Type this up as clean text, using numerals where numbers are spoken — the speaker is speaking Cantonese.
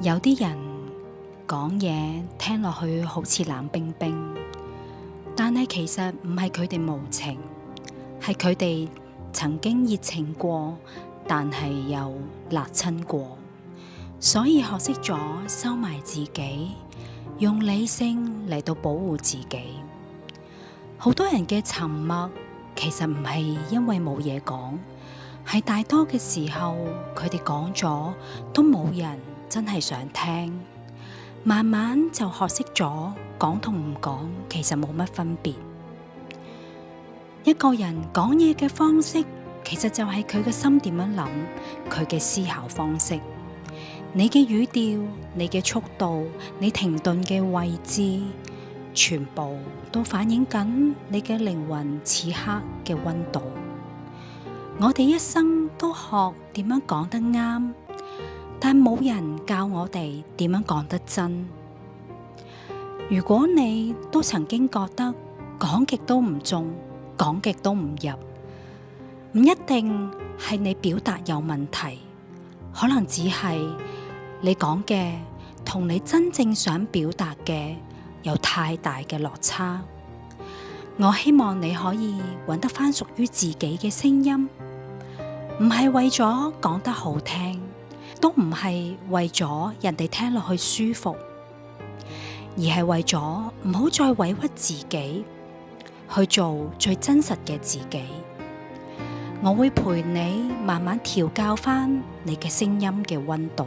有啲人講嘢聽落去好似冷冰冰，但係其實唔係佢哋無情，係佢哋曾經熱情過，但係又辣親過，所以學識咗收埋自己，用理性嚟到保護自己。好多人嘅沉默其實唔係因為冇嘢講，係大多嘅時候佢哋講咗都冇人真係想聽，慢慢就學識咗講同唔講其實冇乜分別。一個人講嘢嘅方式，其實就係佢嘅心點樣諗，佢嘅思考方式。你嘅語調、你嘅速度、你停頓嘅位置，全部都反映緊你嘅靈魂此刻嘅溫度。我哋一生都學點樣講得啱，但冇人教我哋點樣講得真。如果你都曾經覺得講極都唔中，講極都唔入，唔一定係你表達有問題，可能只係你講嘅同你真正想表達嘅有太大嘅落差。我希望你可以揾得返屬於自己嘅聲音，唔係為咗講得好聽，都唔係為咗人哋聽落去舒服，而係為咗唔好再委屈自己，去做最真實嘅自己。我會陪你慢慢調校返你嘅聲音嘅溫度。